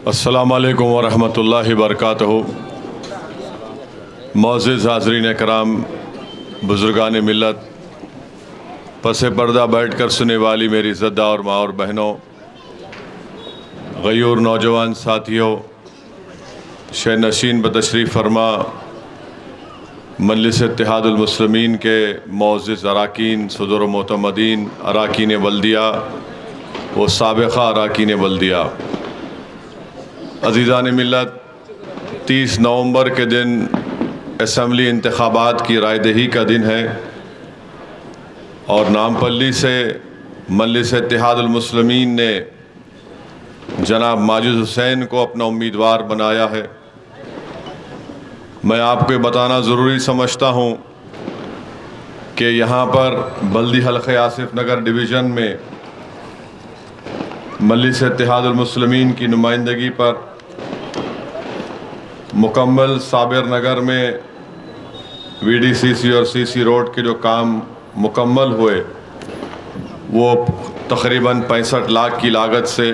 अस्सलामुअलैकुम वरहमतुल्लाहि वबरकातुहू। मोअज़्ज़िज़ हाज़रीन कराम, बुज़ुर्गान मिल्लत, पसे पर्दा बैठ कर सुने वाली मेरी ज़द्दा और माँ और बहनों, गयूर नौजवान साथियों, शह नशीन बतशरीफ़ फरमा मजलिस इत्तेहादुल मुस्लिमीन के मोअज़्ज़िज़ अराकीन, सदर व मोतमदीन, अराकीन बल्दिया व साबिक़ा अराकीन बल्दिया, अज़ीज़ान मिल्लत, 30 नवंबर के दिन असम्बली इंतखाबात की रायदही का दिन है और नामपल्ली से मजलिस इत्तेहादुल मुस्लिमीन ने जनाब माजिद हुसैन को अपना उम्मीदवार बनाया है। मैं आपको बताना ज़रूरी समझता हूँ कि यहाँ पर बल्दी हल्क़े आसिफ नगर डिवीज़न में मजलिस इत्तेहादुल मुस्लिमीन की नुमाइंदगी पर मुकम्मल साबिर नगर में वीडीसीसी और सीसी रोड के जो काम मुकम्मल हुए वो तकरीबन 65 लाख की लागत से,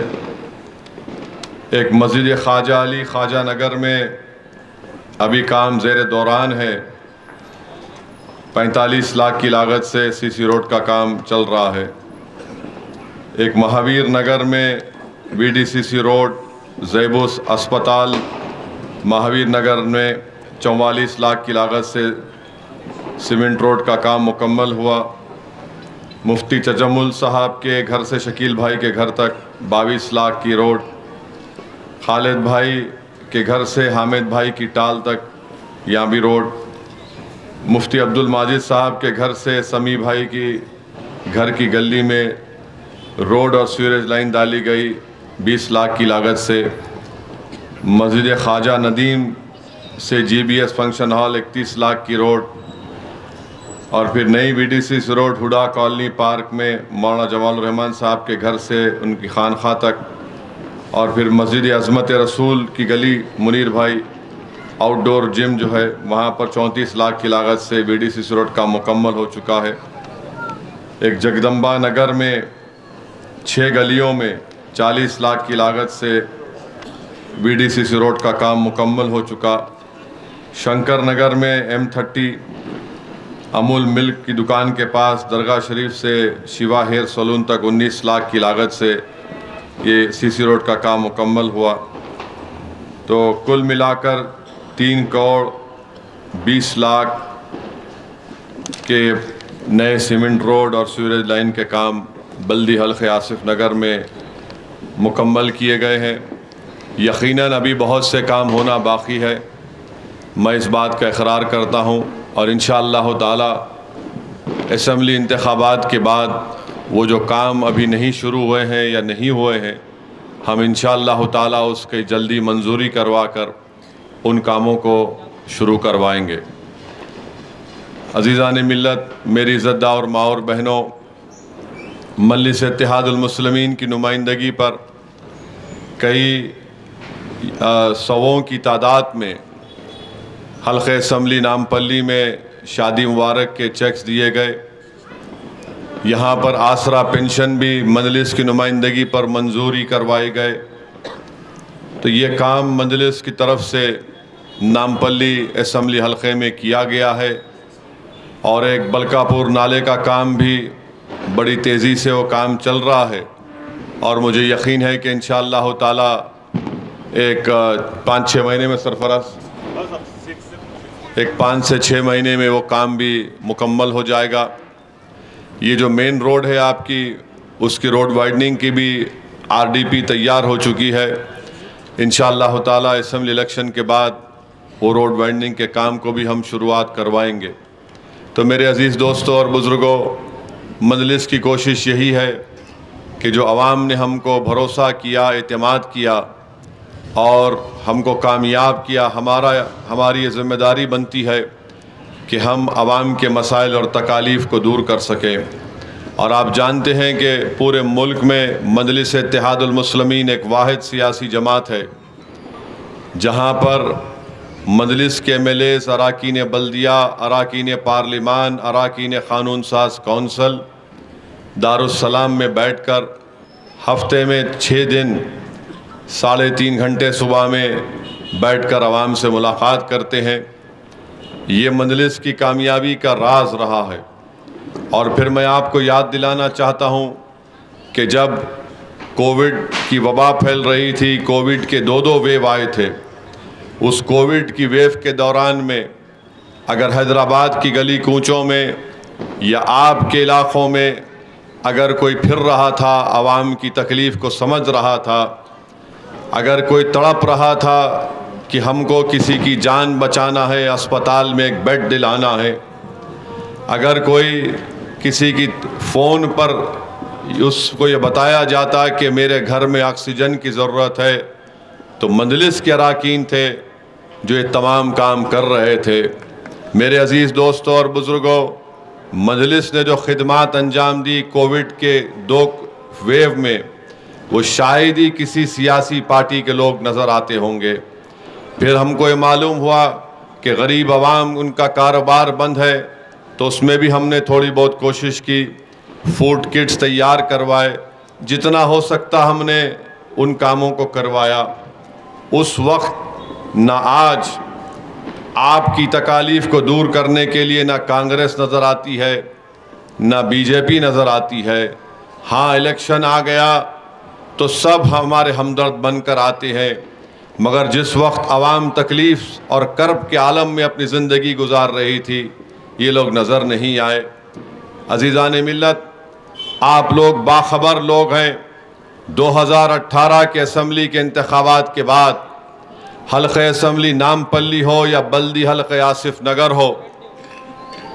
एक मस्जिद ख्वाजा अली ख्वाजा नगर में अभी काम ज़ेर दौरान है, 45 लाख की लागत से सीसी रोड का काम चल रहा है। एक महावीर नगर में वीडीसीसी रोड ज़ैबुस अस्पताल महावीर नगर में 44 लाख की लागत से सीमेंट रोड का काम मुकम्मल हुआ। मुफ्ती तजम्मुल साहब के घर से शकील भाई के घर तक 22 लाख की रोड, खालिद भाई के घर से हामिद भाई की टाल तक यहाँ भी रोड, मुफ्ती अब्दुल माजिद साहब के घर से समी भाई की घर की गली में रोड और सीवरेज लाइन डाली गई 20 लाख की लागत से। मस्जिद ख्वाजा नदीम से जीबीएस फंक्शन हॉल 31 लाख की रोड, और फिर नई वीडीसीसी रोड हुडा कॉलोनी पार्क में मौलाना जमाल रहमान साहब के घर से उनकी खानखा तक, और फिर मस्जिद अज़मत रसूल की गली मुनीर भाई आउटडोर जिम जो है वहाँ पर 34 लाख की लागत से वीडीसीसी रोड का मुकम्मल हो चुका है। एक जगदम्बा नगर में 6 गलियों में 40 लाख की लागत से वीडीसीसी रोड का काम मुकम्मल हो चुका। शंकर नगर में M30 अमूल मिल्क की दुकान के पास दरगाह शरीफ से शिवा हेयर सलून तक 19 लाख की लागत से ये सीसी रोड का काम मुकम्मल हुआ। तो कुल मिलाकर 3 करोड़ 20 लाख के नए सीमेंट रोड और सीवरेज लाइन के काम बल्दी हल्क़े आसिफ नगर में मुकम्मल किए गए हैं। यकीनन अभी बहुत से काम होना बाकी है, मैं इस बात का इकरार करता हूँ, और इंशाअल्लाह ताला असम्बली इंतखाबात के बाद वो जो काम अभी नहीं शुरू हुए हैं या नहीं हुए हैं, हम इंशाअल्लाह ताला उसकी जल्दी मंजूरी करवा कर उन कामों को शुरू करवाएंगे। अज़ीज़ान मिल्लत, मेरी ज़द्दा और माँ और बहनों, मजलिस इत्तेहादुल मुस्लिमीन की नुमाइंदगी पर कई सौओं की तादाद में हल्क़े असम्बली नामपल्ली में शादी मुबारक के चेक्स दिए गए। यहाँ पर आसरा पेंशन भी मजलिस की नुमाइंदगी पर मंजूरी करवाए गए। तो ये काम मजलिस की तरफ से नामपल्ली असम्बली हल्क़े में किया गया है, और एक बलकापुर नाले का काम भी बड़ी तेज़ी से वो काम चल रहा है, और मुझे यकीन है कि इंशाअल्लाह ताला एक 5-6 महीने में सरफराज एक 5 से 6 महीने में वो काम भी मुकम्मल हो जाएगा। ये जो मेन रोड है आपकी, उसकी रोड वाइडनिंग की भी आरडीपी तैयार हो चुकी है। इंशाअल्लाह ताला असम्बली इलेक्शन के बाद वो रोड वाइडनिंग के काम को भी हम शुरुआत करवाएंगे। तो मेरे अज़ीज़ दोस्तों और बुज़ुर्गों, मजलिस की कोशिश यही है कि जो आवाम ने हमको भरोसा किया, एतमाद किया और हमको कामयाब किया, हमारी ये ज़िम्मेदारी बनती है कि हम आवाम के मसाइल और तकालीफ़ को दूर कर सकें। और आप जानते हैं कि पूरे मुल्क में मजलिस इत्तेहादुल मुस्लिमीन एक वाहिद सियासी जमात है जहाँ पर मजलिस के MLAs, अराकीन बल्दिया, अराकीन पार्लिमान, अराकीन क़ानून साज कौंसल दारुस्सलाम में बैठकर हफ्ते में 6 दिन 3.5 घंटे सुबह में बैठकर आवाम से मुलाकात करते हैं। ये मजलिस की कामयाबी का राज रहा है। और फिर मैं आपको याद दिलाना चाहता हूँ कि जब कोविड की वबा फैल रही थी, कोविड के दो वेव आए थे, उस कोविड की वेव के दौरान में अगर हैदराबाद की गली कूचों में या आपके इलाक़ों में अगर कोई फिर रहा था, आवाम की तकलीफ़ को समझ रहा था, अगर कोई तड़प रहा था कि हमको किसी की जान बचाना है, अस्पताल में एक बेड दिलाना है, अगर कोई किसी की फ़ोन पर उसको ये बताया जाता कि मेरे घर में ऑक्सीजन की ज़रूरत है, तो मजलिस के अरकान थे जो ये तमाम काम कर रहे थे। मेरे अज़ीज़ दोस्तों और बुज़ुर्गों, मजलिस ने जो खिदमात अंजाम दी कोविड के 2 वेव में, वो शायद ही किसी सियासी पार्टी के लोग नज़र आते होंगे। फिर हमको ये मालूम हुआ कि गरीब आवाम उनका कारोबार बंद है, तो उसमें भी हमने थोड़ी बहुत कोशिश की, फूड किट्स तैयार करवाए, जितना हो सकता हमने उन कामों को करवाया। उस वक्त ना आज आपकी तकालीफ़ को दूर करने के लिए ना कांग्रेस नज़र आती है, ना बीजेपी नज़र आती है। हाँ, इलेक्शन आ गया तो सब हमारे हमदर्द बनकर आते हैं, मगर जिस वक्त आवाम तकलीफ़ और कर्ब के आलम में अपनी ज़िंदगी गुजार रही थी, ये लोग नज़र नहीं आए। अज़ीज़ान मिल्लत, आप लोग बाखबर लोग हैं। 2018 के असम्बली के इंतखाबात के बाद हल्क़े असम्बली नामपल्ली हो या बल्दी हल्क़े आसिफ नगर हो,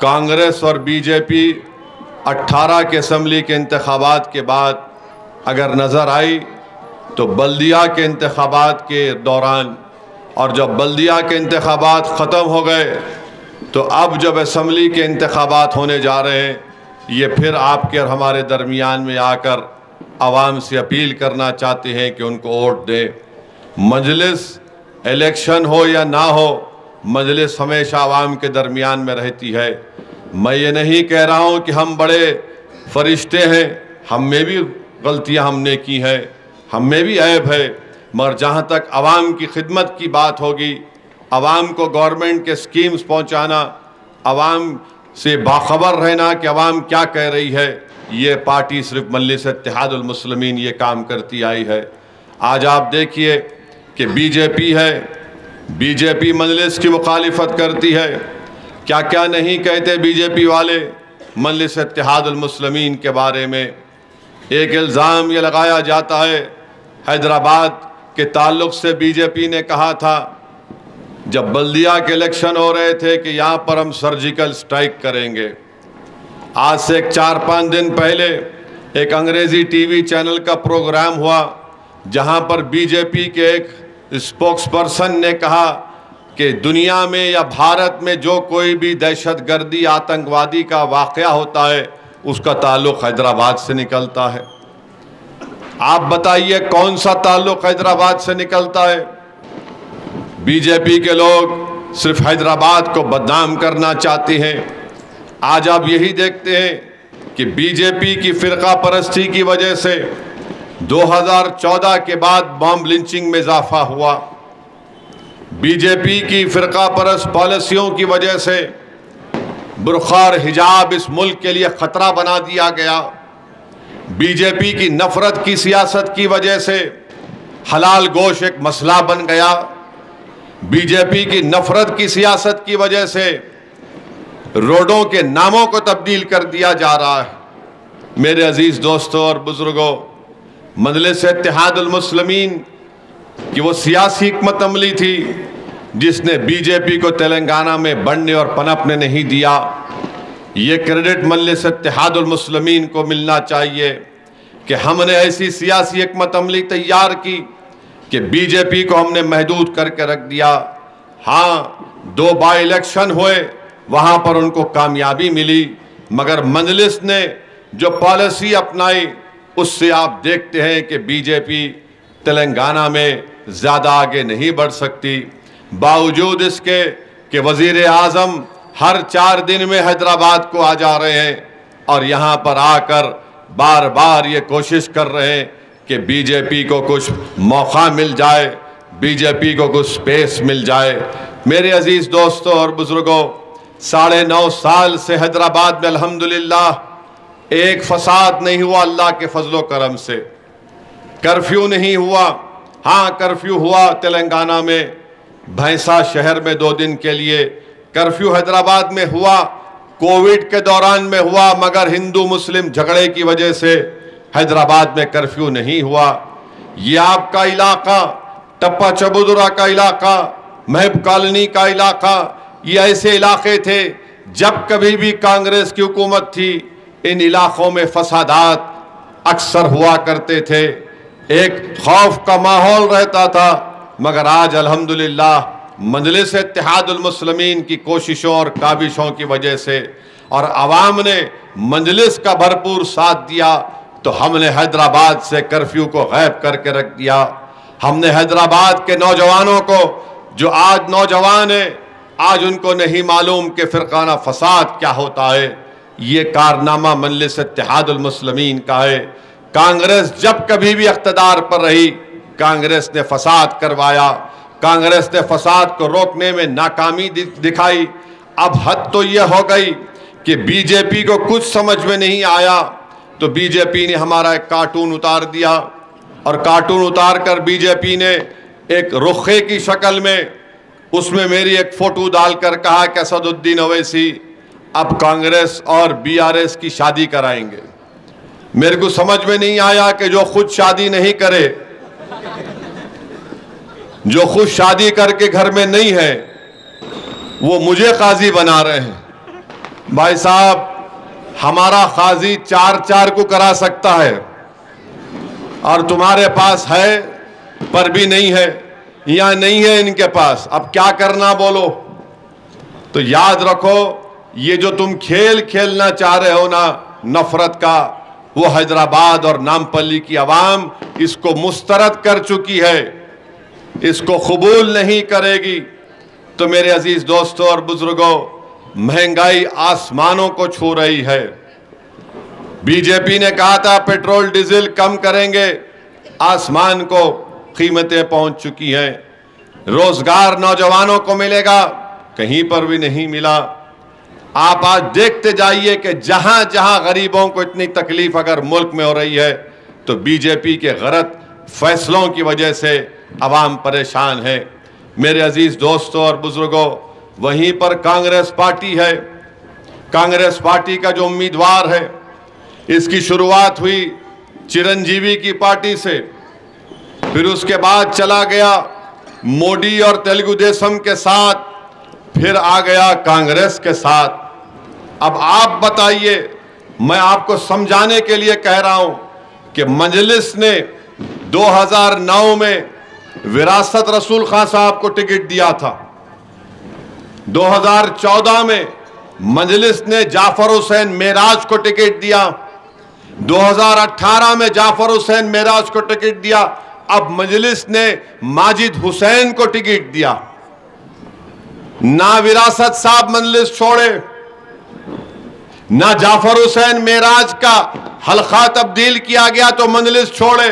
कांग्रेस और बीजेपी 18 के असम्बली के इंतखाबात के बाद अगर नज़र आई तो बल्दिया के इंतखाबात के दौरान, और जब बल्दिया के इंतखाबात ख़त्म हो गए तो अब जब असम्बली के इंतखाबात होने जा रहे हैं, ये फिर आपके और हमारे दरमियान में आकर आवाम से अपील करना चाहते हैं कि उनको वोट दें। मजलिस इलेक्शन हो या ना हो, मजलिस हमेशा आवाम के दरमियान में रहती है। मैं ये नहीं कह रहा हूँ कि हम बड़े फरिश्ते हैं, हम में भी गलतियाँ हमने की हैं, हम में भी ऐब है, मगर जहाँ तक आवाम की खिदमत की बात होगी, आवाम को गवर्नमेंट के स्कीम्स पहुँचाना, आवाम से बाखबर रहना कि आवाम क्या कह रही है, ये पार्टी सिर्फ मजलिस इत्तेहादुल मुस्लिमीन ये काम करती आई है। आज आप देखिए कि बीजेपी है, बीजेपी मजलिस की मुखालिफत करती है, क्या क्या नहीं कहते बीजेपी वाले मजलिस इत्तेहादुल मुस्लिमीन के बारे में। एक इल्ज़ाम ये लगाया जाता है, हैदराबाद के ताल्लुक़ से बीजेपी ने कहा था जब बल्दिया के इलेक्शन हो रहे थे कि यहाँ पर हम सर्जिकल स्ट्राइक करेंगे। आज से 4-5 दिन पहले एक अंग्रेज़ी टीवी चैनल का प्रोग्राम हुआ जहाँ पर बीजेपी के एक स्पोक्सपर्सन ने कहा कि दुनिया में या भारत में जो कोई भी दहशतगर्दी आतंकवादी का वाक़या होता है उसका ताल्लुक़ हैदराबाद से निकलता है। आप बताइए कौन सा ताल्लुक़ हैदराबाद से निकलता है? बीजेपी के लोग सिर्फ हैदराबाद को बदनाम करना चाहते हैं। आज आप यही देखते हैं कि बीजेपी की फ़िरका परस्ती की वजह से 2014 के बाद बॉम्ब लिंचिंग में इजाफा हुआ। बीजेपी की फ़िरका परस्त पॉलिसियों की वजह से बुर्खा और हिजाब इस मुल्क के लिए ख़तरा बना दिया गया। बीजेपी की नफ़रत की सियासत की वजह से हलाल गोश्त एक मसला बन गया। बीजेपी की नफ़रत की सियासत की वजह से रोडों के नामों को तब्दील कर दिया जा रहा है। मेरे अजीज़ दोस्तों और बुज़ुर्गों, मजलिस इत्तेहादुल मुस्लिमीन कि वो सियासी हिकमत अमली थी जिसने बीजेपी को तेलंगाना में बढ़ने और पनपने नहीं दिया। ये क्रेडिट मजलिस इत्तेहादुल मुस्लिमीन को मिलना चाहिए कि हमने ऐसी सियासी हिकमत अमली तैयार की कि बीजेपी को हमने महदूद करके रख दिया। हाँ, 2 बाई इलेक्शन हुए, वहाँ पर उनको कामयाबी मिली, मगर मजलिस ने जो पॉलिसी अपनाई उससे आप देखते हैं कि बीजेपी तेलंगाना में ज़्यादा आगे नहीं बढ़ सकती। बावजूद इसके कि वज़ीर आज़म हर 4 दिन में हैदराबाद को आ जा रहे हैं और यहाँ पर आकर बार बार ये कोशिश कर रहे हैं कि बीजेपी को कुछ मौका मिल जाए, बीजेपी को कुछ स्पेस मिल जाए। मेरे अजीज दोस्तों और बुजुर्गों, 9.5 साल से हैदराबाद में अल्हम्दुलिल्लाह एक फसाद नहीं हुआ अल्लाह के फजलो करम से। कर्फ्यू नहीं हुआ, हाँ कर्फ्यू हुआ तेलंगाना में, भैंसा शहर में 2 दिन के लिए कर्फ्यू हैदराबाद में हुआ, कोविड के दौरान में हुआ, मगर हिंदू मुस्लिम झगड़े की वजह से हैदराबाद में कर्फ्यू नहीं हुआ। ये आपका इलाका, टप्पा चबुदुरा का इलाका, महब कॉलोनी का इलाका, ये ऐसे इलाके थे जब कभी भी कांग्रेस की हुकूमत थी इन इलाकों में फसादात अक्सर हुआ करते थे, एक खौफ का माहौल रहता था। मगर आज अल्हम्दुलिल्लाह मजलिस इत्तेहादुल मुस्लिमीन की कोशिशों और काबिशों की वजह से और आवाम ने मजलिस का भरपूर साथ दिया तो हमने हैदराबाद से कर्फ्यू को गायब करके रख दिया। हमने हैदराबाद के नौजवानों को, जो आज नौजवान है, आज उनको नहीं मालूम कि फिरकाना फसाद क्या होता है, ये कारनामा मजलिस इत्तेहादुल मुस्लिमीन का है। कांग्रेस जब कभी भी इख्तिदार पर रही, कांग्रेस ने फसाद करवाया, कांग्रेस ने फसाद को रोकने में नाकामी दिखाई। अब हद तो यह हो गई कि बीजेपी को कुछ समझ में नहीं आया तो बीजेपी ने हमारा एक कार्टून उतार दिया और कार्टून उतार कर बीजेपी ने एक रुखे की शक्ल में उसमें मेरी एक फोटो डालकर कहा कि असदुद्दीन ओवैसी अब कांग्रेस और बीआरएस की शादी कराएंगे। मेरे को समझ में नहीं आया कि जो खुद शादी नहीं करे, जो खुद शादी करके घर में नहीं है, वो मुझे काजी बना रहे हैं। भाई साहब, हमारा काजी 4 को करा सकता है और तुम्हारे पास है पर भी नहीं है, या नहीं है इनके पास, अब क्या करना बोलो। तो याद रखो, ये जो तुम खेल खेलना चाह रहे हो ना नफरत का, वो हैदराबाद और नामपल्ली की आवाम इसको मुस्तरद कर चुकी है, इसको कबूल नहीं करेगी। तो मेरे अजीज दोस्तों और बुजुर्गों, महंगाई आसमानों को छू रही है। बीजेपी ने कहा था पेट्रोल डीजल कम करेंगे, आसमान को कीमतें पहुंच चुकी हैं। रोजगार नौजवानों को मिलेगा, कहीं पर भी नहीं मिला। आप आज देखते जाइए कि जहां जहां गरीबों को इतनी तकलीफ अगर मुल्क में हो रही है तो बीजेपी के गलत फैसलों की वजह से अवाम परेशान है। मेरे अजीज दोस्तों और बुजुर्गों, वहीं पर कांग्रेस पार्टी है। कांग्रेस पार्टी का जो उम्मीदवार है, इसकी शुरुआत हुई चिरंजीवी की पार्टी से, फिर उसके बाद चला गया मोदी और तेलुगु देशम के साथ, फिर आ गया कांग्रेस के साथ। अब आप बताइए, मैं आपको समझाने के लिए कह रहा हूं कि मजलिस ने 2009 में विरासत रसूल खान साहब को टिकट दिया था, 2014 में मजलिस ने जाफर हुसैन मेराज को टिकट दिया, 2018 में जाफर हुसैन मेराज को टिकट दिया, अब मजलिस ने माजिद हुसैन को टिकट दिया। ना विरासत साहब मजलिस छोड़े, ना जाफर हुसैन मेराज का हल्का तब्दील किया गया तो मजलिस छोड़े।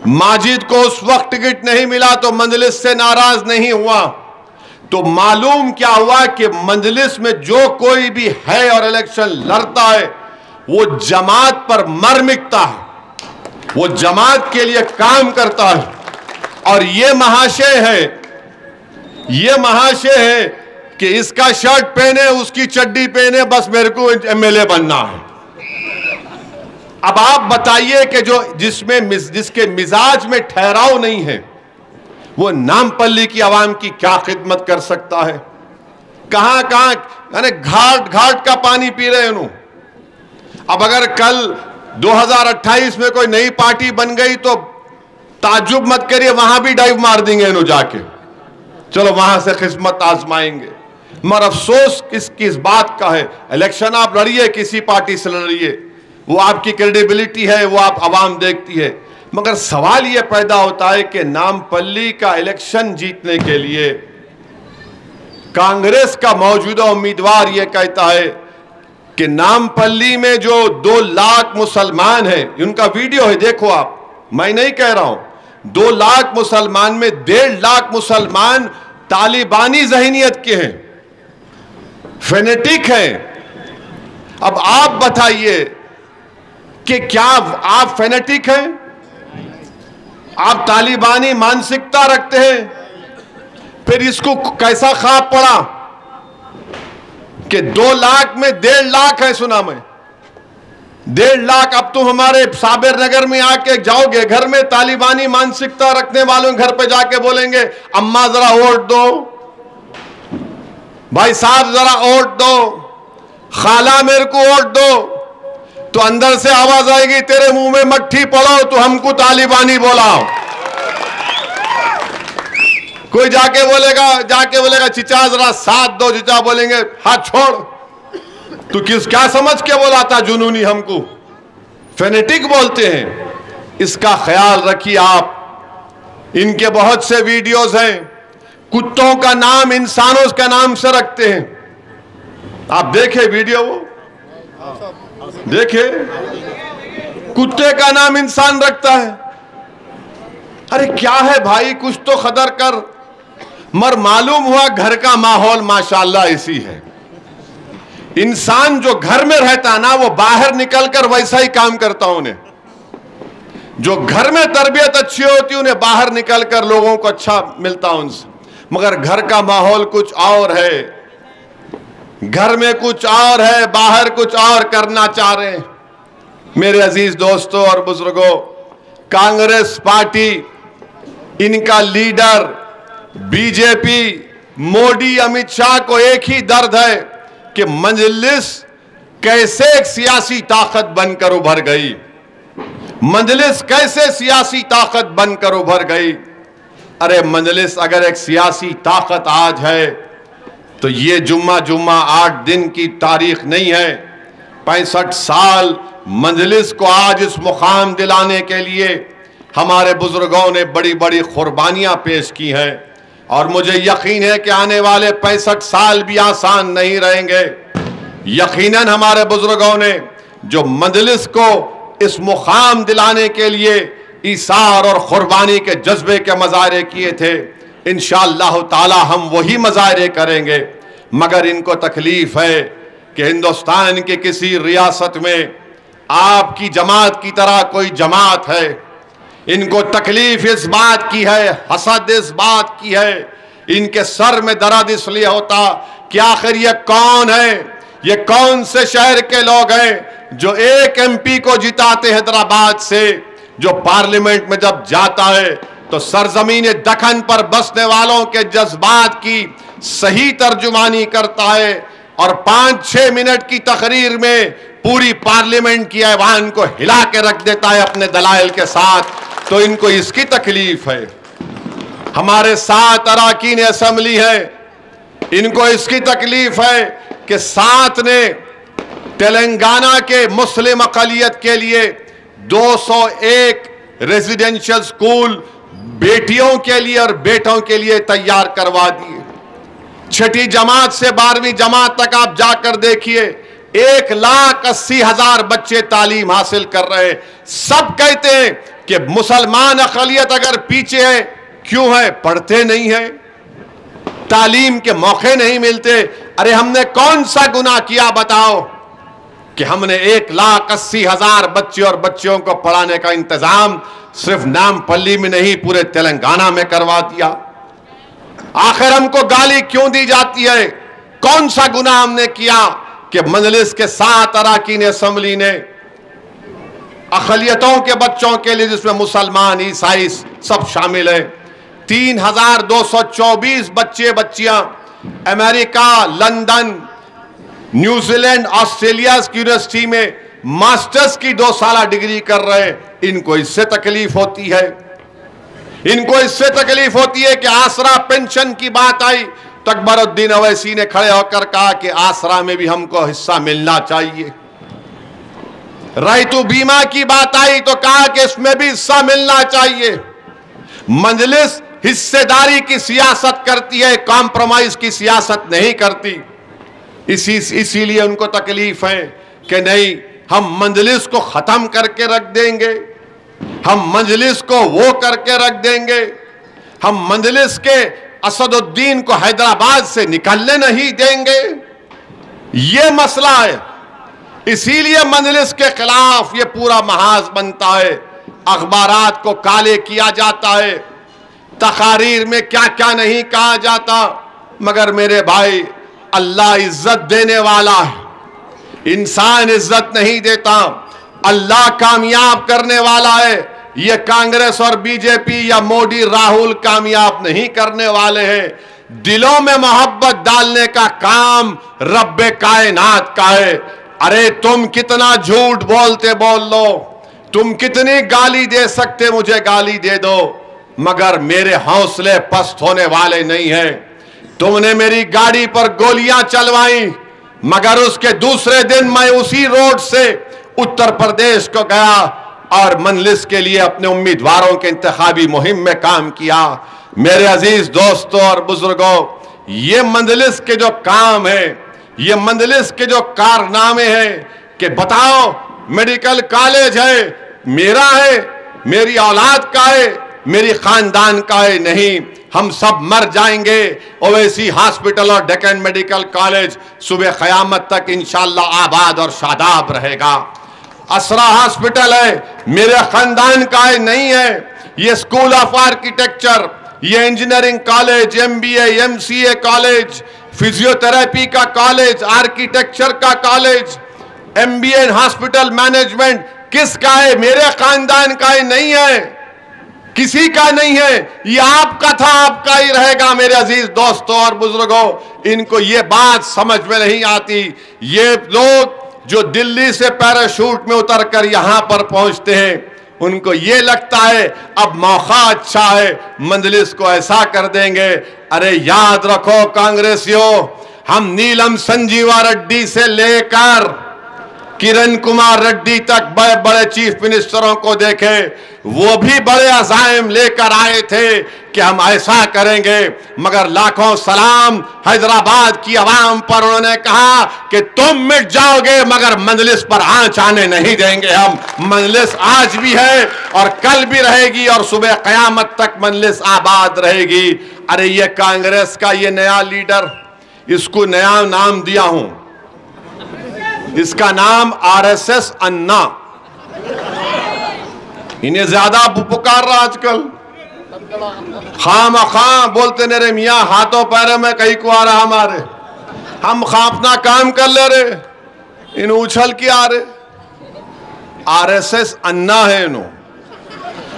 माजिद को उस वक्त टिकट नहीं मिला तो मजलिस से नाराज नहीं हुआ। तो मालूम क्या हुआ कि मजलिस में जो कोई भी है और इलेक्शन लड़ता है वो जमात पर मर मिटता है, वो जमात के लिए काम करता है। और ये महाशय है, ये महाशय है कि इसका शर्ट पहने उसकी चड्डी पहने, बस मेरे को एमएलए बनना है। अब आप बताइए कि जो जिसके मिजाज में ठहराव नहीं है वो नामपल्ली की आवाम की क्या खिदमत कर सकता है। कहां कहां यानी घाट घाट का पानी पी रहे हैं। अब अगर कल 2028 में कोई नई पार्टी बन गई तो ताज्जुब मत करिए, वहां भी डाइव मार देंगे इन्हों जाके, चलो वहां से किस्मत आजमाएंगे। मगर अफसोस किस बात का है, इलेक्शन आप लड़िए, किसी पार्टी से लड़िए, वो आपकी क्रेडिबिलिटी है, वो आप आवाम देखती है। मगर सवाल यह पैदा होता है कि नामपल्ली का इलेक्शन जीतने के लिए कांग्रेस का मौजूदा उम्मीदवार यह कहता है कि नामपल्ली में जो 2 लाख मुसलमान हैं, उनका वीडियो है, देखो आप, मैं नहीं कह रहा हूं। 2 लाख मुसलमान में 1.5 लाख मुसलमान तालिबानी ज़हनियत के हैं, फेनेटिक हैं। अब आप बताइए कि क्या आप फेनेटिक हैं? आप तालिबानी मानसिकता रखते हैं? फिर इसको कैसा ख्वाब पड़ा कि 2 लाख में 1.5 लाख है? सुना मैं 1.5 लाख। अब तुम हमारे साबिर नगर में आके जाओगे, घर में तालिबानी मानसिकता रखने वालों घर पे जाके बोलेंगे, अम्मा जरा वोट दो, भाई साहब जरा वोट दो, खाला मेरे को वोट दो, तो अंदर से आवाज आएगी, तेरे मुंह में मट्ठी पड़ो, तो हमको तालिबानी बोलाओ। कोई जाके बोलेगा चिचा जरा साथ दो, चिचा बोलेंगे हाथ छोड़। तू क्या समझ के बोलाता जुनूनी? हमको फेनेटिक बोलते हैं। इसका ख्याल रखिए आप। इनके बहुत से वीडियोस हैं, कुत्तों का नाम इंसानों का नाम से रखते हैं। आप देखे वीडियो, वो देखे, कुत्ते का नाम इंसान रखता है। अरे क्या है भाई, कुछ तो कदर कर। मगर मालूम हुआ घर का माहौल माशाअल्लाह ऐसी है। इंसान जो घर में रहता ना, वो बाहर निकलकर वैसा ही काम करता। उन्हें जो घर में तरबियत अच्छी होती, उन्हें बाहर निकलकर लोगों को अच्छा मिलता उनसे। मगर घर का माहौल कुछ और है, घर में कुछ और है, बाहर कुछ और करना चाह रहे हैं। मेरे अजीज दोस्तों और बुजुर्गों, कांग्रेस पार्टी, इनका लीडर बीजेपी, मोदी, अमित शाह को एक ही दर्द है कि मजलिस कैसे एक सियासी ताकत बनकर उभर गई। मजलिस कैसे सियासी ताकत बनकर उभर गई। अरे मजलिस अगर एक सियासी ताकत आज है तो ये जुम्मा 8 दिन की तारीख नहीं है। 65 साल मजलिस को आज इस मुकाम दिलाने के लिए हमारे बुजुर्गों ने बड़ी बड़ी कुर्बानियां पेश की हैं, और मुझे यकीन है कि आने वाले 65 साल भी आसान नहीं रहेंगे। यकीनन हमारे बुजुर्गों ने जो मजलिस को इस मुकाम दिलाने के लिए ईसार और कुर्बानी के जज्बे के मज़ाहरे किए थे, इंशाअल्लाह ताला हम वही मज़ाहरे करेंगे। मगर इनको तकलीफ है कि हिंदुस्तान के किसी रियासत में आपकी जमात की तरह कोई जमात है। इनको तकलीफ इस बात की है, हसद इस बात की है, इनके सर में दर्द इसलिए होता कि आखिर ये कौन है, ये कौन से शहर के लोग हैं जो एक एमपी को जिताते हैदराबाद से, जो पार्लियामेंट में जब जाता है तो सरजमीन दखन पर बसने वालों के जज्बात की सही तर्जुमानी करता है, और 5-6 मिनट की तकरीर में पूरी पार्लियामेंट की ऐवान को हिला के रख देता है अपने दलाइल के साथ। तो इनको इसकी तकलीफ है। हमारे 7 अरकान असेंबली है, इनको इसकी तकलीफ है कि 7 ने तेलंगाना के मुस्लिम अक़लियत के लिए 201 रेजिडेंशियल स्कूल बेटियों के लिए और बेटों के लिए तैयार करवा दिए। 6ठी जमात से 12वीं जमात तक आप जाकर देखिए, 1,80,000 बच्चे तालीम हासिल कर रहे हैं। सब कहते हैं कि मुसलमान अक़लियत अगर पीछे है, क्यों है? पढ़ते नहीं है, तालीम के मौके नहीं मिलते। अरे हमने कौन सा गुनाह किया बताओ कि हमने 1,80,000 बच्चे और बच्चियों को पढ़ाने का इंतजाम सिर्फ नामपल्ली में नहीं, पूरे तेलंगाना में करवा दिया। आखिर हमको गाली क्यों दी जाती है? कौन सा गुनाह हमने किया कि मजलिस के 7 अरकान असेंबली ने अक़लियतों के बच्चों के लिए, जिसमें मुसलमान, ईसाई सब शामिल हैं, 3,224 बच्चे बच्चियां अमेरिका, लंदन, न्यूजीलैंड, ऑस्ट्रेलिया की यूनिवर्सिटी में मास्टर्स की 2 साल डिग्री कर रहे हैं। इनको इससे तकलीफ होती है। इनको इससे तकलीफ होती है कि आसरा पेंशन की बात आई तो अकबरुद्दीन अवैसी ने खड़े होकर कहा कि आसरा में भी हमको हिस्सा मिलना चाहिए। रैतु बीमा की बात आई तो कहा कि इसमें भी हिस्सा मिलना चाहिए। मजलिस हिस्सेदारी की सियासत करती है, कॉम्प्रोमाइज की सियासत नहीं करती। इसीलिए उनको तकलीफ है कि नहीं, हम मजलिस को खत्म करके रख देंगे, हम मजलिस को वो करके रख देंगे, हम मजलिस के असदुद्दीन को हैदराबाद से निकलने नहीं देंगे। ये मसला है। इसीलिए मजलिस के खिलाफ ये पूरा महाज बनता है, अखबारात को काले किया जाता है, तकारीर में क्या क्या नहीं कहा जाता। मगर मेरे भाई, अल्लाह इज्जत देने वाला है, इंसान इज्जत नहीं देता। अल्लाह कामयाब करने वाला है। ये कांग्रेस और बीजेपी या मोदी राहुल कामयाब नहीं करने वाले हैं। दिलों में मोहब्बत डालने का काम रब्बे कायनात का है। अरे तुम कितना झूठ बोलते बोल लो, तुम कितनी गाली दे सकते, मुझे गाली दे दो, मगर मेरे हौसले पस्त होने वाले नहीं हैं। तुमने मेरी गाड़ी पर गोलियां चलवाई, मगर उसके दूसरे दिन मैं उसी रोड से उत्तर प्रदेश को गया और मजलिस के लिए अपने उम्मीदवारों के इंतखाबी मुहिम में काम किया। मेरे अजीज दोस्तों और बुजुर्गों, ये मजलिस के जो काम है, ये मजलिस के जो कारनामे हैं कि बताओ मेडिकल कॉलेज है, मेरा है, मेरी औलाद का है, मेरी खानदान का है, नहीं, हम सब मर जाएंगे। ओवैसी हॉस्पिटल और डेक्कन मेडिकल कॉलेज सुबह क़यामत तक इंशाअल्लाह आबाद और शादाब रहेगा। असरा हॉस्पिटल है, मेरे खानदान का है, नहीं है। ये स्कूल ऑफ आर्किटेक्चर, ये engineering college, MBA MCA college, physiotherapy का कॉलेज, आर्किटेक्चर का कॉलेज, MBA हॉस्पिटल मैनेजमेंट किसका है? मेरे खानदान का है, नहीं है, किसी का नहीं है। ये आपका था, आपका ही रहेगा। मेरे अजीज दोस्तों और बुजुर्गों, इनको ये बात समझ में नहीं आती। ये लोग जो दिल्ली से पैराशूट में उतरकर यहां पर पहुंचते हैं, उनको ये लगता है अब मौका अच्छा है, मजलिस को ऐसा कर देंगे। अरे याद रखो कांग्रेसियों, हम नीलम संजीवा रेड्डी से लेकर किरण कुमार रेड्डी तक बड़े बड़े चीफ मिनिस्टरों को देखे, वो भी बड़े अज़ाइम लेकर आए थे कि हम ऐसा करेंगे, मगर लाखों सलाम हैदराबाद की आवाम पर उन्होंने कहा कि तुम मिट जाओगे मगर मजलिस पर आंच आने नहीं देंगे हम। मजलिस आज भी है और कल भी रहेगी और सुबह क़यामत तक मजलिस आबाद रहेगी। अरे ये कांग्रेस का ये नया लीडर, इसको नया नाम दिया हूं, इसका नाम RSS अन्ना। इन्हें ज्यादा पुकार रहा आजकल, खाम बोलते मेरे मियाँ हाथों पैरों में कहीं को आ रहा हमारे, हम अपना काम कर ले रहे, इन उछल के आ रहे। RSS अन्ना है इन्हों,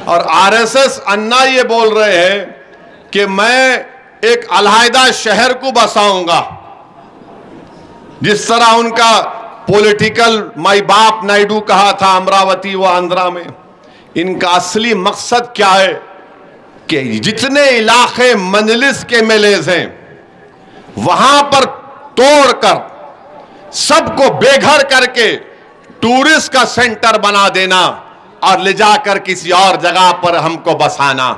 और RSS अन्ना ये बोल रहे हैं कि मैं एक अलहदा शहर को बसाऊंगा। जिस तरह उनका पॉलिटिकल माई बाप नायडू कहा था अमरावती व आंध्रा में, इनका असली मकसद क्या है कि जितने इलाके मजलिस के मेलेज हैं वहां पर तोड़कर सबको बेघर करके टूरिस्ट का सेंटर बना देना और ले जाकर किसी और जगह पर हमको बसाना।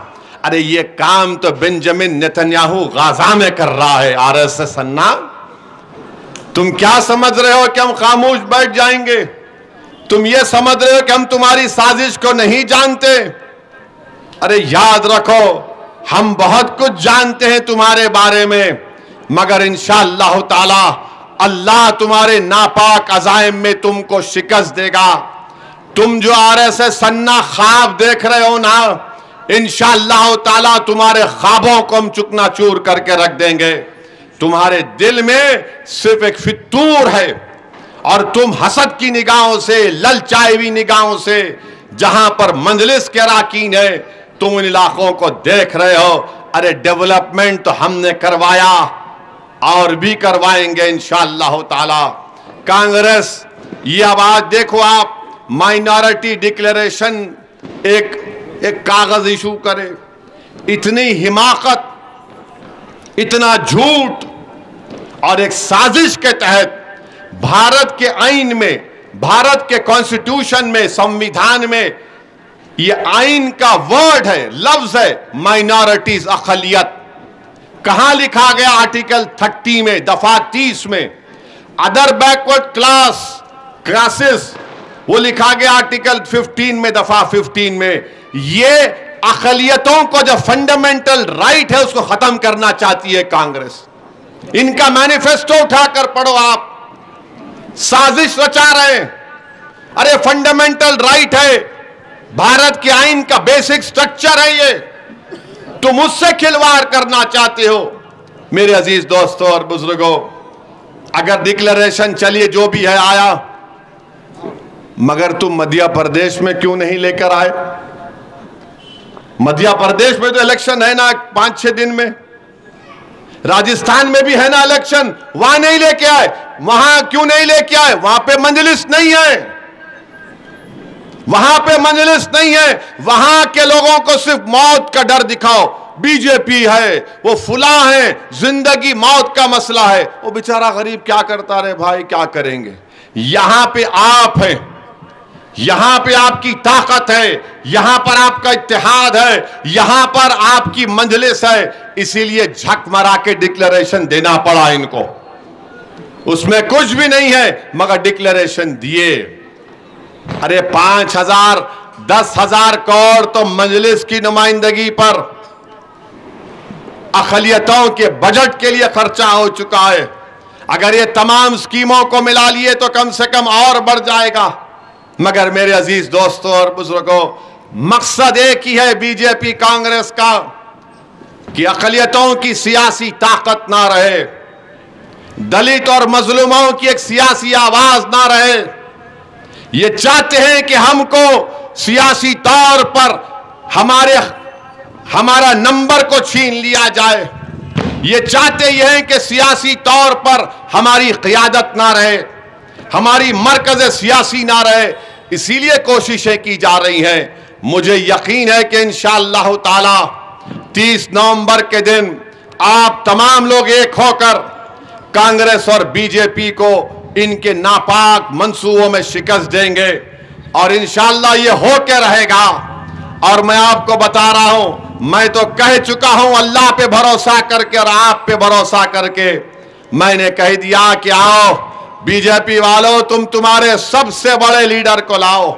अरे ये काम तो बेंजामिन नेतन्याहू गाजा में कर रहा है। RSS अन्ना, तुम क्या समझ रहे हो कि हम खामोश बैठ जाएंगे? तुम ये समझ रहे हो कि हम तुम्हारी साजिश को नहीं जानते? अरे याद रखो, हम बहुत कुछ जानते हैं तुम्हारे बारे में, मगर इंशाअल्लाह ताला अल्लाह तुम्हारे नापाक अज़ाइम में तुमको शिकस्त देगा। तुम जो RSS अन्ना ख्वाब देख रहे हो ना, इंशाअल्लाह ताला तुम्हारे ख्वाबों को हम चुकनाचूर करके रख देंगे। तुम्हारे दिल में सिर्फ एक फितूर है और तुम हसद की निगाहों से, ललचाई हुई निगाहों से जहां पर मजलिस के अराकीन है, तुम इन इलाकों को देख रहे हो। अरे डेवलपमेंट तो हमने करवाया और भी करवाएंगे इंशाअल्लाह ताला। कांग्रेस ये आवाज देखो, आप माइनॉरिटी डिक्लेरेशन एक कागज इशू करे, इतनी हिमाकत, इतना झूठ, और एक साजिश के तहत भारत के आईन में, भारत के कॉन्स्टिट्यूशन में, संविधान में ये आईन का वर्ड है, लफ्ज है माइनॉरिटीज, अक़लियत। कहां लिखा गया? आर्टिकल 30 में, दफा 30 में, अदर बैकवर्ड क्लासेस, वो लिखा गया आर्टिकल 15 में, दफा 15 में। ये अक़लियतों को जो फंडामेंटल राइट है उसको खत्म करना चाहती है कांग्रेस। इनका मैनिफेस्टो उठाकर पढ़ो आप, साजिश रचा रहे हैं। अरे फंडामेंटल राइट है, भारत के आईन का बेसिक स्ट्रक्चर है ये, तुम उससे खिलवाड़ करना चाहते हो। मेरे अजीज दोस्तों और बुजुर्गों, अगर डिक्लेरेशन चलिए जो भी है आया, मगर तुम मध्य प्रदेश में क्यों नहीं लेकर आए? मध्य प्रदेश में तो इलेक्शन है ना 5-6 दिन में, राजस्थान में भी है ना इलेक्शन, वहां नहीं लेके आए। वहां क्यों नहीं लेके आए? वहां पे मजलिस नहीं है, वहां पे मजलिस नहीं है। वहां के लोगों को सिर्फ मौत का डर दिखाओ, बीजेपी है, वो फुला है, जिंदगी मौत का मसला है। वो बेचारा गरीब क्या करता रहे भाई, क्या करेंगे? यहां पे आप हैं, यहां पे आपकी ताकत है, यहां पर आपका इत्तेहाद है, यहां पर आपकी मंजलिस है। इसीलिए झक मरा के डिक्लेरेशन देना पड़ा इनको। उसमें कुछ भी नहीं है मगर डिक्लेरेशन दिए। अरे 5,000 10,000 करोड़ तो मजलिस की नुमाइंदगी पर अक़लियतों के बजट के लिए खर्चा हो चुका है। अगर ये तमाम स्कीमों को मिला लिए तो कम से कम और बढ़ जाएगा। मगर मेरे अजीज दोस्तों और बुजुर्गों, मकसद एक ही है बीजेपी कांग्रेस का कि अक़लियतों की सियासी ताकत ना रहे, दलित और मजलूमों की एक सियासी आवाज ना रहे। ये चाहते हैं कि हमको सियासी तौर पर हमारा नंबर को छीन लिया जाए। ये चाहते ये हैं कि सियासी तौर पर हमारी क़ियादत ना रहे, हमारी मरकज़ सियासी ना रहे। इसीलिए कोशिशें की जा रही हैं। मुझे यकीन है कि इंशाअल्लाह ताला 30 नवंबर के दिन आप तमाम लोग एक होकर कांग्रेस और बीजेपी को इनके नापाक मंसूबों में शिकस्त देंगे और इंशाअल्लाह ये होके रहेगा। और मैं आपको बता रहा हूं, मैं तो कह चुका हूं अल्लाह पे भरोसा करके और आप पे भरोसा करके मैंने कह दिया कि आओ बीजेपी वालों, तुम तुम्हारे सबसे बड़े लीडर को लाओ।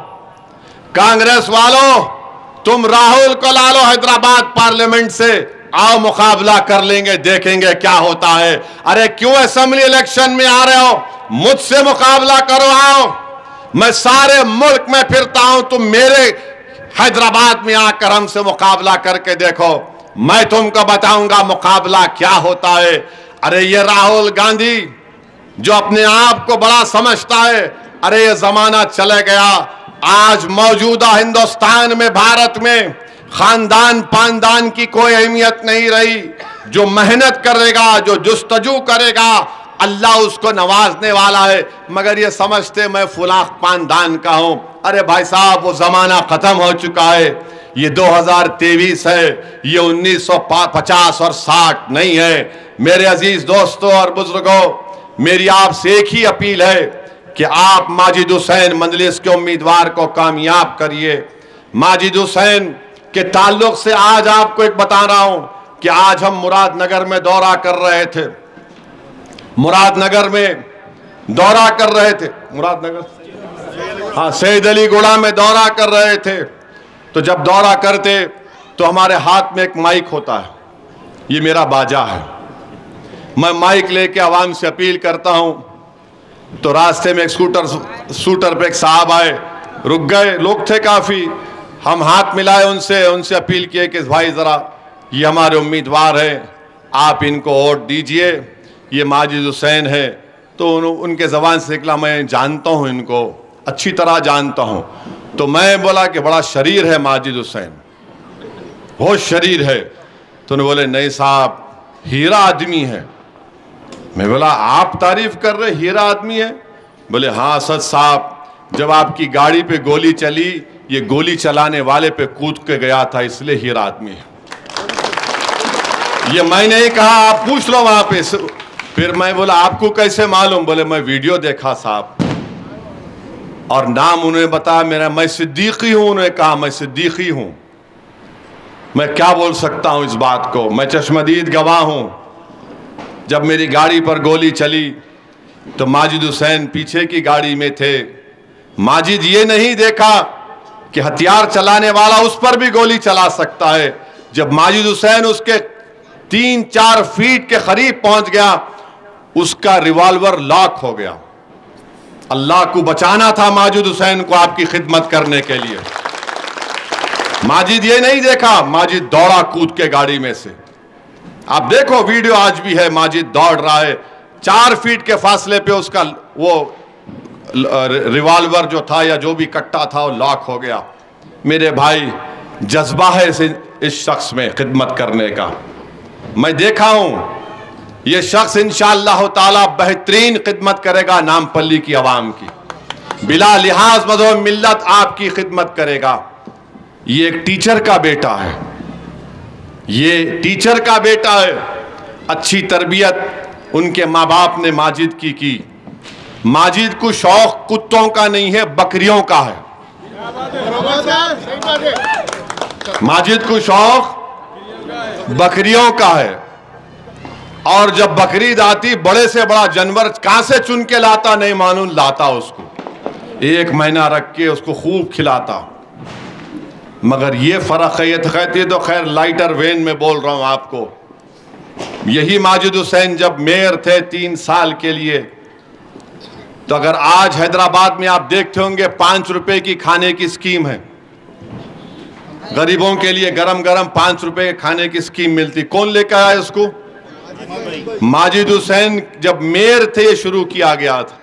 कांग्रेस वालों, तुम राहुल को ला लो हैदराबाद पार्लियामेंट से, आओ मुकाबला कर लेंगे, देखेंगे क्या होता है। अरे क्यों असेंबली इलेक्शन में आ रहे हो? मुझसे मुकाबला करो, आओ। मैं सारे मुल्क में फिरता हूं, तुम मेरे हैदराबाद में आकर हमसे मुकाबला करके देखो, मैं तुमको बताऊंगा मुकाबला क्या होता है। अरे ये राहुल गांधी जो अपने आप को बड़ा समझता है, अरे ये जमाना चले गया। आज मौजूदा हिंदुस्तान में, भारत में खानदान पानदान की कोई अहमियत नहीं रही। जो मेहनत करेगा, जो जुस्तजू करेगा, अल्लाह उसको नवाजने वाला है। मगर ये समझते मैं फुला खानदान का हूं। अरे भाई साहब, वो जमाना खत्म हो चुका है। ये 2023 है, ये 1950 और 60 नहीं है। मेरे अजीज दोस्तों और बुजुर्गों, मेरी आपसे एक ही अपील है कि आप माजिद हुसैन मजलिस के उम्मीदवार को कामयाब करिए। माजिद हुसैन के ताल्लुक से आज आपको एक बता रहा हूं कि आज हम मुरादनगर में दौरा कर रहे थे, मुरादनगर में दौरा कर रहे थे, मुरादनगर, हाँ, सैयद अली गुड़ा में दौरा कर रहे थे। तो जब दौरा करते तो हमारे हाथ में एक माइक होता है, ये मेरा बाजा है। मैं माइक लेके आवाम से अपील करता हूं। तो रास्ते में एक स्कूटर पे एक साहब आए, रुक गए, लोग थे काफी। हम हाथ मिलाए उनसे अपील किए कि भाई जरा ये हमारे उम्मीदवार हैं, आप इनको वोट दीजिए, ये माजिद हुसैन है। तो उनके ज़बान से निकला, मैं जानता हूँ इनको, अच्छी तरह जानता हूँ। तो मैं बोला कि बड़ा शरीर है माजिद हुसैन, बहुत शरीर है। तो उन्होंने बोले नहीं साहब, हीरा आदमी है। मैं बोला आप तारीफ कर रहे, हीरा आदमी है? बोले हाँ सच साहब, जब आपकी गाड़ी पे गोली चली, ये गोली चलाने वाले पे कूद के गया था, इसलिए हीरा आदमी है। ये मैंने ही कहा, आप पूछ लो वहां पे। फिर मैं बोला आपको कैसे मालूम? बोले मैं वीडियो देखा साहब, और नाम उन्होंने बताया मेरा, मैं सिद्दीकी हूं। उन्होंने कहा मैं सिद्दीकी हूं। मैं क्या बोल सकता हूं इस बात को, मैं चश्मदीद गवाह हूं। जब मेरी गाड़ी पर गोली चली, तो माजिद हुसैन पीछे की गाड़ी में थे। माजिद ये नहीं देखा कि हथियार चलाने वाला उस पर भी गोली चला सकता है। जब माजिद हुसैन उसके 3-4 फीट के करीब पहुंच गया, उसका रिवॉल्वर लॉक हो गया। अल्लाह को बचाना था माजिद हुसैन को आपकी खिदमत करने के लिए। माजिद ये नहीं देखा, माजिद दौड़ा कूद के गाड़ी में से। आप देखो वीडियो आज भी है, माजिद दौड़ रहा है, 4 फीट के फासले पे उसका वो रिवॉल्वर जो था या जो भी कट्टा था वो लॉक हो गया। मेरे भाई, जज्बा है इस शख्स में खिदमत करने का। मैं देखा हूं ये शख्स इंशाअल्लाह ताला बेहतरीन खिदमत करेगा नामपल्ली की आवाम की, बिला लिहाज मज़हब मिल्लत आपकी खिदमत करेगा। ये एक टीचर का बेटा है, ये टीचर का बेटा है। अच्छी तरबियत उनके माँ बाप ने माजिद की। माजिद को शौक कुत्तों का नहीं है, बकरियों का है। माजिद को शौक बकरियों का है। और जब बकरीद आती, बड़े से बड़ा जानवर कहां से चुन के लाता नहीं मालूम, लाता उसको 1 महीना रख के उसको खूब खिलाता। मगर ये फर्क है, ये तो खैर लाइटर वेन में बोल रहा हूं आपको। यही माजिद हुसैन जब मेयर थे 3 साल के लिए, तो अगर आज हैदराबाद में आप देखते होंगे 5 रुपए की खाने की स्कीम है, गरीबों के लिए गरम गरम 5 रुपए खाने की स्कीम मिलती। कौन लेकर आया उसको? माजिद हुसैन जब मेयर थे ये शुरू किया गया था,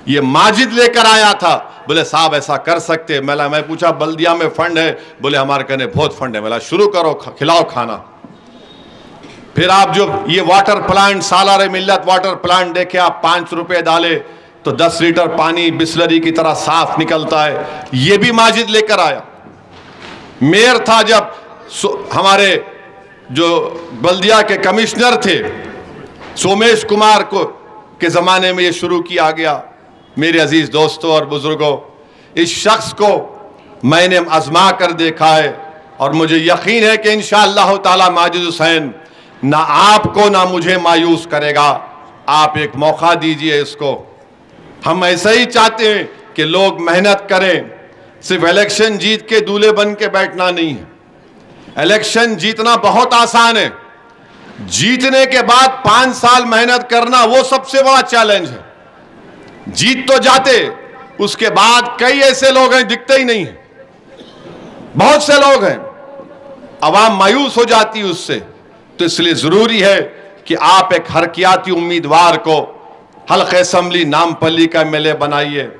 ये माजिद लेकर आया था। बोले साहब ऐसा कर सकते? मैं पूछा बल्दिया में फंड है? बोले हमारे कहने बहुत फंड है। बोला शुरू करो, खिलाओ खाना। फिर आप जो ये वाटर प्लांट, सालार मिल्लत वाटर प्लांट देखे आप, 5 रुपए डाले तो 10 लीटर पानी बिस्लरी की तरह साफ निकलता है। ये भी माजिद लेकर आया। मेयर था जब हमारे जो बल्दिया के कमिश्नर थे सोमेश कुमार को के ज़माने में ये शुरू किया गया। मेरे अजीज़ दोस्तों और बुज़ुर्गों, इस शख्स को मैंने आजमा कर देखा है और मुझे यकीन है कि इंशाअल्लाह ताला माजिद हुसैन ना आपको ना मुझे मायूस करेगा। आप एक मौका दीजिए इसको। हम ऐसा ही चाहते हैं कि लोग मेहनत करें। सिर्फ इलेक्शन जीत के दूल्हे बन के बैठना नहीं है। इलेक्शन जीतना बहुत आसान है, जीतने के बाद 5 साल मेहनत करना वो सबसे बड़ा चैलेंज है। जीत तो जाते, उसके बाद कई ऐसे लोग हैं दिखते ही नहीं है, बहुत से लोग हैं, अवाम मायूस हो जाती है उससे। तो इसलिए जरूरी है कि आप एक हरकियाती उम्मीदवार को हल्के असेंबली नामपल्ली का एमएलए बनाइए।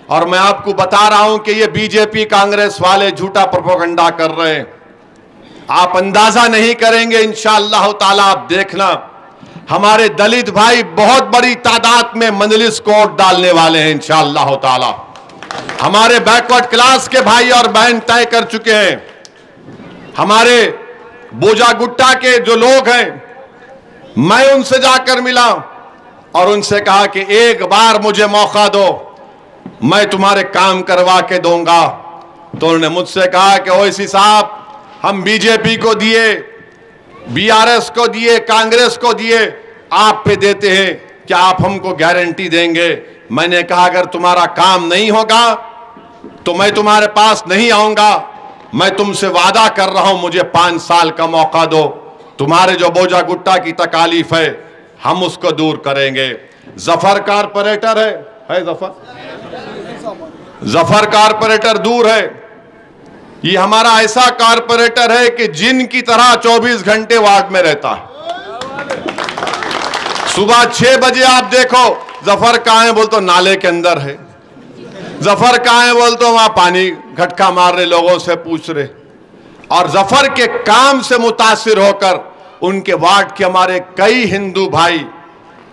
और मैं आपको बता रहा हूं कि ये बीजेपी कांग्रेस वाले झूठा प्रोपेगेंडा कर रहे हैं। आप अंदाजा नहीं करेंगे, इंशाअल्लाह ताला आप देखना, हमारे दलित भाई बहुत बड़ी तादाद में मंजलिस को वोट डालने वाले हैं इंशाअल्लाह ताला। हमारे बैकवर्ड क्लास के भाई और बहन तय कर चुके हैं। हमारे बोजा गुट्टा के जो लोग हैं, मैं उनसे जाकर मिला और उनसे कहा कि एक बार मुझे मौका दो, मैं तुम्हारे काम करवा के दूंगा। तो उन्होंने मुझसे कहा कि ओवैसी साहब, हम बीजेपी को दिए, बीआरएस को दिए, कांग्रेस को दिए, आप पे देते हैं, क्या आप हमको गारंटी देंगे? मैंने कहा अगर तुम्हारा काम नहीं होगा तो मैं तुम्हारे पास नहीं आऊंगा। मैं तुमसे वादा कर रहा हूं, मुझे 5 साल का मौका दो। तुम्हारे जो बोझा गुट्टा की तकालीफ है हम उसको दूर करेंगे। जफर कारपोरेटर है जफर कारपोरेटर दूर है। ये हमारा ऐसा कारपोरेटर है कि जिन की तरह 24 घंटे वार्ड में रहता है। सुबह 6 बजे आप देखो जफर कहाँ है, बोल तो नाले के अंदर है। जफर कहाँ है, बोल तो वहां पानी घटका मार रहे लोगों से पूछ रहे। और जफर के काम से मुतासिर होकर उनके वार्ड के हमारे कई हिंदू भाई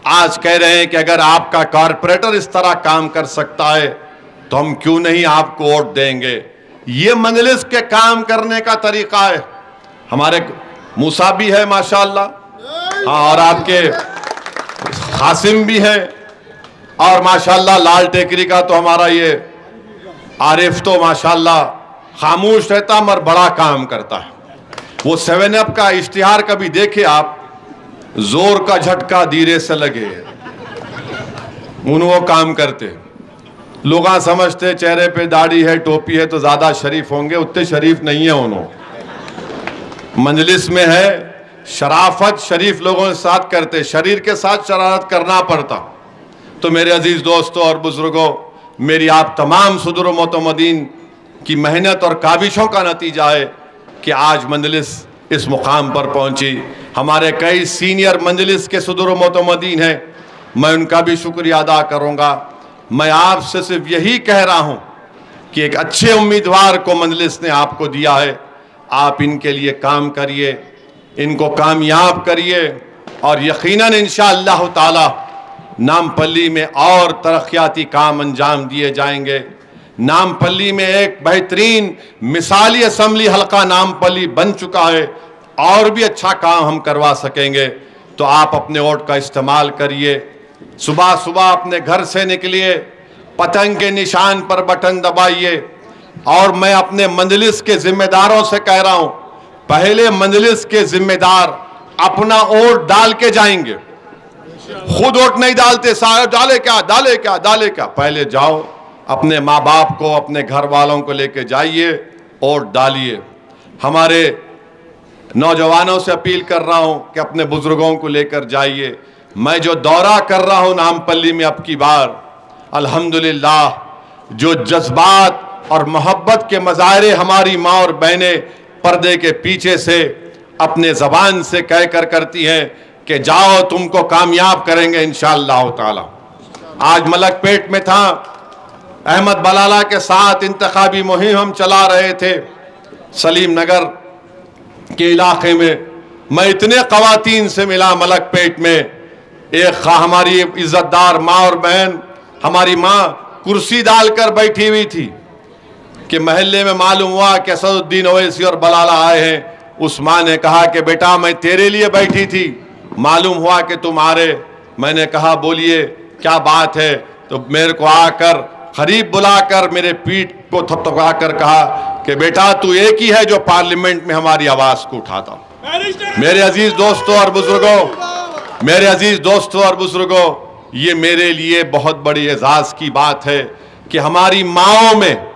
आज कह रहे हैं कि अगर आपका कारपोरेटर इस तरह काम कर सकता है तो हम क्यों नहीं आपको वोट देंगे। ये मंजलिस के काम करने का तरीका है। हमारे मूसा भी है माशाअल्लाह, हाँ, और आपके कासिम भी है, और माशाअल्लाह लाल टेकरी का तो हमारा ये आरिफ तो माशाअल्लाह खामोश रहता मगर बड़ा काम करता है। वो 7 अप का इश्तिहार कभी देखे आप, जोर का झटका धीरे से लगे। वो काम करते। लोग समझते चेहरे पे दाढ़ी है, टोपी है तो ज़्यादा शरीफ होंगे, उतने शरीफ नहीं है उन्होंने। मजलिस में है शराफत, शरीफ लोगों के साथ करते, शरीर के साथ शरारत करना पड़ता। तो मेरे अजीज़ दोस्तों और बुजुर्गों, मेरी आप तमाम सुदूर मोतमदीन की मेहनत और काविशों का नतीजा है कि आज मजलिस इस मुकाम पर पहुंची। हमारे कई सीनियर मजलिस के सुदूर मोतमदीन हैं, मैं उनका भी शुक्रिया अदा करूंगा। मैं आपसे सिर्फ यही कह रहा हूं कि एक अच्छे उम्मीदवार को मजलिस ने आपको दिया है, आप इनके लिए काम करिए, इनको कामयाब करिए और यकीनन इंशाअल्लाह ताला नामपल्ली में और तरक्याती काम अंजाम दिए जाएंगे। नामपल्ली में एक बेहतरीन मिसाली असम्बली हल्का नामपल्ली बन चुका है, और भी अच्छा काम हम करवा सकेंगे। तो आप अपने वोट का इस्तेमाल करिए, सुबह सुबह अपने घर से निकलिए, पतंग के निशान पर बटन दबाइए। और मैं अपने मजलिस के जिम्मेदारों से कह रहा हूं, पहले मजलिस के जिम्मेदार अपना वोट डाल के जाएंगे, खुद वोट नहीं डालते, सारे डाले क्या डाले क्या डाले क्या। पहले जाओ, अपने माँ बाप को, अपने घर वालों को लेके जाइए, वोट डालिए। हमारे नौजवानों से अपील कर रहा हूं कि अपने बुजुर्गों को लेकर जाइए। मैं जो दौरा कर रहा हूं नामपल्ली में अब की बार, अल्हम्दुलिल्लाह, जो जज्बात और मोहब्बत के मज़ाहिर हमारी माँ और बहनें पर्दे के पीछे से अपने ज़बान से कह कर करती हैं कि जाओ तुमको कामयाब करेंगे इंशाअल्लाह ताला। आज मलकपेट में था, अहमद बलाला के साथ इंतखाबी मुहिम हम चला रहे थे सलीम नगर के इलाके में। मैं इतने ख़वातीन से मिला मलकपेट में, एक हमारी इज्जतदार माँ और बहन, हमारी माँ कुर्सी डालकर बैठी हुई थी कि महल्ले में मालूम हुआ कि असदुद्दीन ओवैसी और बलाला आए हैं। उस माँ ने कहा कि बेटा मैं तेरे लिए बैठी थी, मालूम हुआ कि तुम आ रहे। मैंने कहा बोलिए क्या बात है। तो मेरे को आकर करीब बुलाकर मेरे पीठ को थपथपाकर कहा कि बेटा तू एक ही है जो पार्लियामेंट में हमारी आवाज़ को उठाता। मेरे अजीज़ दोस्तों और बुजुर्गों, मेरे अजीज़ दोस्तों और बुजुर्गों, ये मेरे लिए बहुत बड़ी एजाज़ की बात है कि हमारी माँओं में,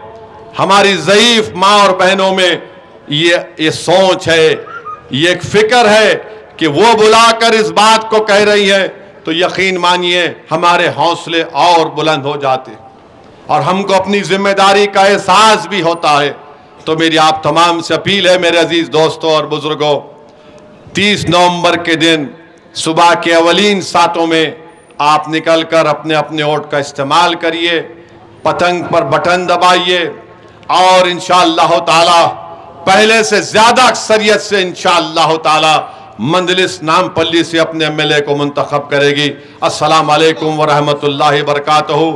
हमारी ज़ईफ़ माँ और बहनों में ये सोच है, ये एक फ़िक्र है कि वो बुलाकर इस बात को कह रही है, तो यकीन मानिए हमारे हौसले और बुलंद हो जाते और हमको अपनी जिम्मेदारी का एहसास भी होता है। तो मेरी आप तमाम से अपील है मेरे अजीज़ दोस्तों और बुजुर्गों, 30 नवंबर के दिन सुबह के अवलीन सातों में आप निकलकर अपने अपने वोट का इस्तेमाल करिए, पतंग पर बटन दबाइए और इंशाअल्लाह ताला पहले से ज़्यादा अक्सरियत से इंशाअल्लाह ताला मजलिस नामपल्ली से अपने एमएलए को मुंतखब करेगी। अस्सलाम वालेकुम व रहमतुल्लाहि व बरकातहू।